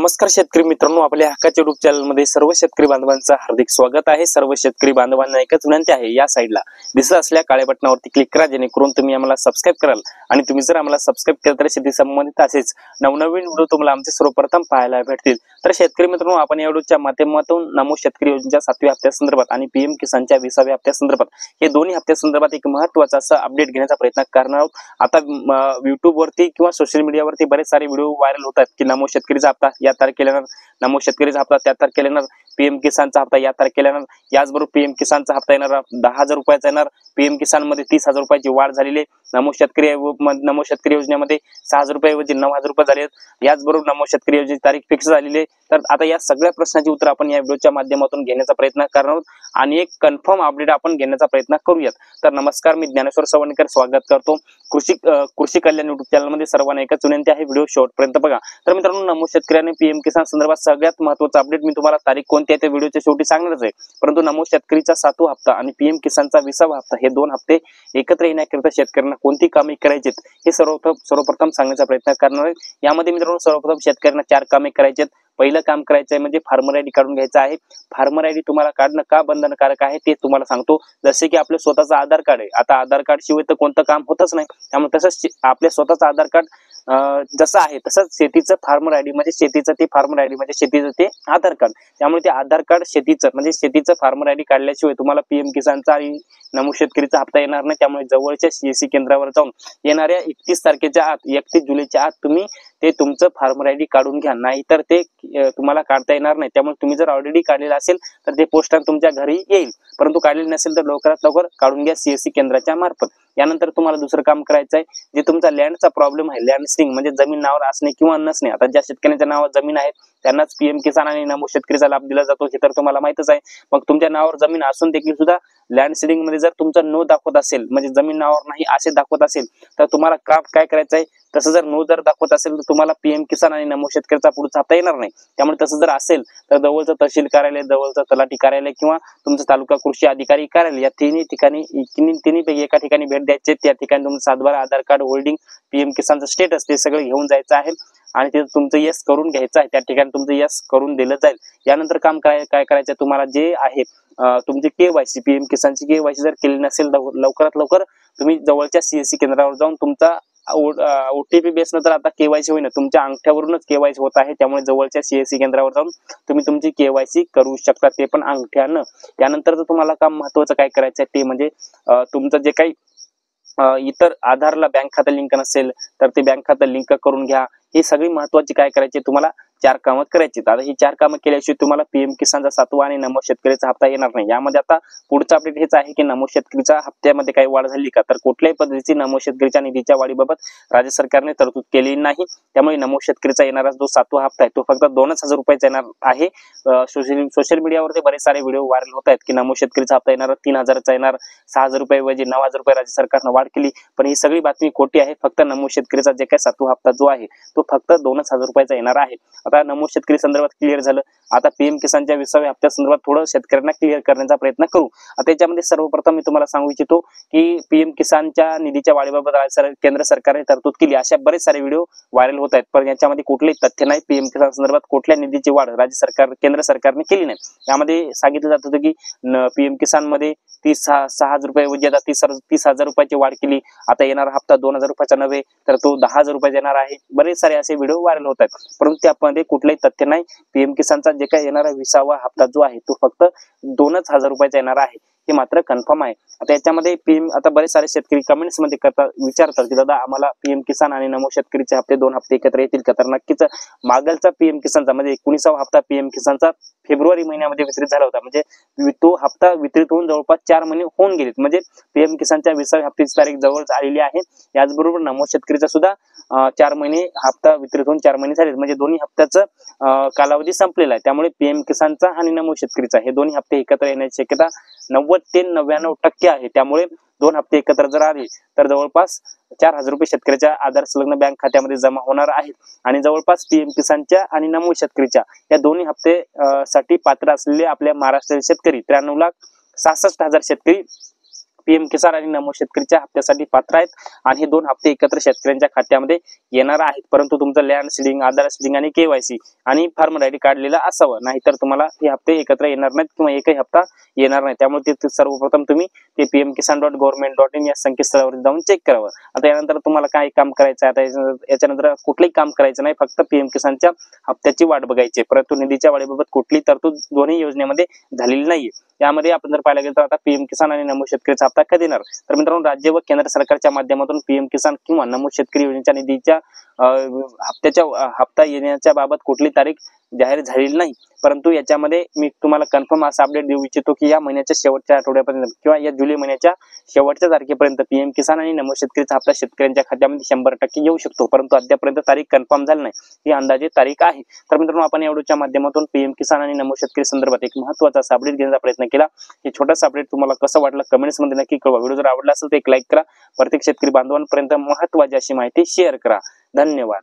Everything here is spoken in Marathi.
नमस्कार शेतकरी मित्रांनो, आपल्या हक्काच्या युट्यूब चॅनलमध्ये सर्व शेतकरी बांधवांचं हार्दिक स्वागत आहे। सर्व शेतकरी बांधवांना एकच विनंती आहे, या साईडला दिसत असलेल्या काळ्या बटनावरती क्लिक करा, जेणेकरून तुम्ही आम्हाला सबस्क्राइब कराल। आणि तुम्ही जर आम्हाला सबस्क्राइब केलं तर शेती संबंधित असेच नवनवीन व्हिडिओ तुम्हाला आमचे सर्वप्रथम पाहायला भेटतील। तर शेतकरी मित्रांनो, आपण या व्हिडिओच्या माध्यमातून नमो शेतकरी योजनेच्या 7व्या हप्त्यासंदर्भात आणि पीएम किसानच्या 20व्या हप्त्यासंदर्भात हे दोन्ही हप्त्यासंदर्भात एक महत्त्वाचा असा अपडेट घेण्याचा प्रयत्न करणार आहोत। आता YouTube वरती किंवा सोशल मीडियावरती बरेच सारे व्हिडिओ व्हायरल होतात की नमो शेतकरीचा हप्ता या तारखेला येणार, नमो शेतकरीचा हप्ता त्या तारखेला येणार, पीएम किसानचा हप्ता या तारखेला येणार, याचबरोबर पीएम किसानचा हप्ता येणार 10,000 रुपयाचा येणार, पीएम किसान मध्ये 30,000 रुपयाची वाढ झालेली आहे, नमो शेतकरी योजनेमध्ये 6,000 रुपयाऐवजी 9,000 रुपये झाले आहेत, याचबरोबर नमो शेतकरी योजनेची तारीख फिक्स झालेली आहे। तर आता या सगळ्या प्रश्नाची उत्तर आपण या व्हिडिओच्या माध्यमातून घेण्याचा प्रयत्न करणार आहोत आणि एक कन्फर्म अपडेट आपण घेण्याचा प्रयत्न करूयात। तर नमस्कार, मी ज्ञानेश्वर सवणकर स्वागत करतो कृषी कल्याण युट्यूब चॅनल मध्ये। सर्वांना एकच विनंती आहे, व्हिडिओ शेवटपर्यंत बघा। तर मित्रांनो, नमो शेतकऱ्याने पीएम किसान संदर्भात सगळ्यात महत्त्वाचा अपडेट मी तुम्हाला तारीख कोणती आहे ते व्हिडिओच्या शेवटी सांगणारच आहे, परंतु नमो शेतकरीचा 7वा हप्ता आणि पीएम किसानचा 20वा हप्ता हे दोन हप्ते एकत्र येण्याकरिता शेतकऱ्यांना कोणती कामे करायची हे सर्वप्रथम सांगण्याचा प्रयत्न करणार आहे। यामध्ये मित्रांनो, सर्वप्रथम शेतकऱ्यांना 4 कामे करायची आहेत। पहिलं काम करायचं आहे म्हणजे फार्मर आयडी काढून घ्यायचा आहे। फार्मर आयडी तुम्हाला काढणं का बंधनकारक आहे ते तुम्हाला सांगतो। जसे की आपलं स्वतःचं आधार कार्ड आहे, आता आधार कार्ड शिवाय तर कोणतं काम होतच नाही, त्यामुळे तसंच आपल्या स्वतःचं आधार कार्ड जसं आहे तसंच शेतीचं फार्मर आयडी म्हणजे शेतीचं ते फार्मर आयडी म्हणजे शेतीचं ते आधार कार्ड। त्यामुळे ते आधार कार्ड शेतीचं म्हणजे शेतीचं फार्मर आयडी काढल्याशिवाय तुम्हाला पीएम किसानचा आणि नमो शेतकरीचा हप्ता येणार नाही। त्यामुळे जवळच्या सीएससी केंद्रावर जाऊन येणाऱ्या 31 तारखेच्या आत 31 जुलैच्या आत तुम्ही ते तुमचं फार्मर आयडी काढून घ्या, नाहीतर ते तुम्हाला काढता येणार नाही। त्यामुळे तुम्ही जर ऑलरेडी काढलेलं असेल तर ते पोस्टाने तुमच्या घरी येईल, परंतु काढलेलं नसेल तर लवकरात लवकर काढून घ्या सीएससी केंद्राच्या मार्फत। यानंतर तुम्हाला दुसरं काम करायचं आहे, जे तुमचा लँडचा प्रॉब्लेम आहे, लँड सीडिंग म्हणजे जमीन नावावर असणे किंवा नसणे। आता ज्या शेतकऱ्यांच्या नावावर जमीन आहे त्यांनाच पीएम किसान आणि नमो शेतकरीचा लाभ दिला जातो, हे तर तुम्हाला माहितच आहे। मग तुमच्या नावावर जमीन असून देखील सुद्धा लँड सीडिंग मध्ये जर तुमचा नो दाखवत असेल म्हणजे जमीन नावावर नाही असे दाखवत असेल तर तुम्हाला काय करायचं आहे, तसं जर नो जर दाखवत असेल तर तुम्हाला पीएम किसान आणि नमो शेतकरीचा पुढचा हप्ता येणार नाही। त्यामुळे तसं जर असेल तर जवळचं तहसील कार्यालय, जवळचं तलाठी कार्यालय किंवा तुमचं तालुका कृषी अधिकारी कार्यालय या तिन्ही पैकी एका ठिकाणी भेट द्यायचे। त्या ठिकाणी तुमचं 7/12 आधार कार्ड, होल्डिंग, पीएम किसानचं स्टेटस ते सगळं घेऊन जायचं आहे आणि ते तुमचं यस करून घ्यायचं आहे। त्या ठिकाणी तुमचं यस करून दिलं जाईल। यानंतर काम काय करायचं तुम्हाला जे आहे तुमची केवायसी, पीएम किसानची केवायसी जर केली नसेल लवकरात लवकर तुम्ही जवळच्या सीएससी केंद्रावर जाऊन तुमचा ओटीपी बेस नंतर आता केवायसी होईना, तुमच्या अंगठ्यावरूनच केवायसी होत आहे। त्यामुळे जवळच्या सीएससी केंद्रावर जाऊन तुम्ही तुमची केवायसी करू शकता, ते पण अंगठ्यानं। त्यानंतर तुम्हाला काम महत्त्वाचं काय करायचं आहे ते म्हणजे तुमचं जे काही इतर आधारला बँक खातं लिंक नसेल तर ते बँक खातं लिंक करून घ्या। ही सगळी महत्त्वाची काय करायची तुम्हाला 4 कामं करायची। आता ही 4 कामं केल्याशिवाय तुम्हाला पीएम किसानचा 7वा आणि नमो शेतकरीचा हप्ता येणार नाही। यामध्ये आता पुढचा अपडेट हेच आहे की नमो शेतकरीच्या हप्त्यामध्ये काही वाढ झाली का, तर कुठल्याही पद्धतीची नमो शेतकरीच्या निधीच्या वाढीबाबत राज्य सरकारने तरतूद केली नाही। त्यामुळे नमो शेतकरीचा येणारा जो 7वा हप्ता आहे तो फक्त 2,000 रुपयाचा येणार आहे। सोशल मीडियावरती बरेच सारे व्हिडिओ व्हायरल होत आहेत की नमो शेतकरीचा हप्ता येणार 3,000चा येणार, 6,000 रुपयाऐवजी 9,000 रुपये राज्य सरकारनं वाढ केली, पण ही सगळी बातमी खोटी आहे। फक्त नमो शेतकरीचा जे काही 7वा हप्ता जो आहे तो फक्त 2,000 रुपयाचा येणार आहे। आता नमो शेतकरी संदर्भात क्लिअर झालं। आता पीएम किसानच्या 20व्या हप्त्या संदर्भात थोडं शेतकऱ्यांना क्लिअर करण्याचा प्रयत्न करू। आता याच्यामध्ये सर्वप्रथम मी तुम्हाला सांगू इच्छितो की पीएम किसानच्या निधीच्या वाढीबाबत केंद्र सरकारने तरतूद केली, अशा बरेच सारे व्हिडिओ व्हायरल होत आहेत, पण याच्यामध्ये कुठलेही तथ्य नाही। पीएम किसान संदर्भात कुठल्या निधीची वाढ केंद्र सरकारने केली नाही। यामध्ये सांगितलं जात होतं की पीएम किसान मध्ये 6,000 रुपये आता 30,000 रुपयाची वाढ केली। आता येणारा हप्ता 2,000 रुपयाचा नव्हे तर तो 10,000 रुपयाचा येणार आहे। बरेच सारे असे व्हिडिओ व्हायरल होत आहेत, परंतु त्यामध्ये कुठलाही तथ्य नाही। पीएम किसानचा जे काही येणारा 20वा हप्ता जो आहे तो फक्त 2,000 रुपयाचा येणार आहे, हे मात्र कन्फर्म आहे। आता याच्यामध्ये आता बरेच सारे शेतकरी कमेंट्स मध्ये विचारतात की दादा आम्हाला पीएम किसान आणि नमो शेतकरीचे हप्ते 2 हप्ते एकत्र येतील का, तर नक्कीच मागलचा पीएम किसानचा म्हणजे 19वा हप्ता पीएम किसानचा फेब्रुवारी महिन्यामध्ये वितरित झाला होता, म्हणजे तो हप्ता वितरित होऊन जवळपास 4 महिने होऊन गेलेत, म्हणजे पीएम किसानच्या 20व्या हप्त्याची तारीख जवळ आलेली आहे। याचबरोबर नमो शेतकरीचा सुद्धा 4 महिने हप्ता वितरित होऊन 4 महिने झाले, म्हणजे दोन्ही हप्त्याचं कालावधी संपलेला आहे। त्यामुळे पीएम किसानचा आणि नमो शेतकरीचा हे दोन्ही हप्ते एकत्र येण्याची शक्यता 90 ते 99% आहे। त्यामुळे 2 हप्ते एकत्र जर आले तर जवळपास 4,000 रुपये शेतकऱ्याच्या आधार संलग्न बँक खात्यामध्ये जमा होणार आहेत आणि जवळपास पीएम किसानच्या आणि नमो शेतकरीच्या या दोन्ही हप्ते साठी पात्र असलेले आपल्या महाराष्ट्रातील शेतकरी 93,66,000 शेतकरी पीएम किसान आणि नमो शेतकरीच्या हप्त्यासाठी पात्र आहेत आणि हे 2 हप्ते एकत्र शेतकऱ्यांच्या खात्यामध्ये येणार आहेत. परंतु तुमचं लँड सीडिंग, आधार सीडिंग आणि केवायसी आणि फार्मर आयडी काढलेला असावं, नाहीतर तुम्हाला हे हप्ते एकत्र येणार नाहीत किंवा एकही हप्ता येणार नाही. त्यामुळे ते सर्वप्रथम तुम्ही ते pmkisan.government.in या संकेतस्थळावर जाऊन चेक करावं. आता यानंतर तुम्हाला काय काम करायचं आहे, आता याच्यानंतर कुठलंही काम करायचं नाही, फक्त पीएम किसानच्या हप्त्याची वाट बघायची. परंतु निधीच्या वाढीबाबत कुठली तरतूद दोन्ही योजनेमध्ये झालेली नाहीये. यामध्ये आपण जर पाहायला गेलं तर आता पीएम किसान आणि नमो शेतकरीचा हप्ता कधी येणार, तर मित्रांनो राज्य व केंद्र सरकारच्या माध्यमातून पीएम किसान किंवा नमो शेतकरी योजनेच्या निधीच्या हप्ता येण्याच्या बाबत कुठली तारीख जाहीर झालेली नाही. परंतु याच्यामध्ये मी तुम्हाला कन्फर्म असा अपडेट देऊ इच्छितो की या महिन्याच्या शेवटच्या आठवड्यापर्यंत किंवा या जुलै महिन्याच्या शेवटच्या तारखेपर्यंत पीएम किसान आणि नमो शेतकरीचा हप्ता शेतकऱ्यांच्या खात्यामध्ये 100% येऊ शकतो. परंतु अद्यापर्यंत तारीख कन्फर्म झाली नाही, ही अंदाजे तारीख आहे. तर मित्रांनो आपण या व्हिडिओच्या माध्यमातून पीएम किसान आणि नमो शेतकरी संदर्भात एक महत्त्वाचा अपडेट घेण्याचा प्रयत्न केला. हे छोटासा अपडेट तुम्हाला कसं वाटलं कमेंट्स मध्ये नक्की कळवा. व्हिडिओ जर आवडला असेल तर एक लाईक करा. प्रत्येक शेतकरी बांधवांपर्यंत महत्त्वाची अशी माहिती शेअर करा. धन्यवाद.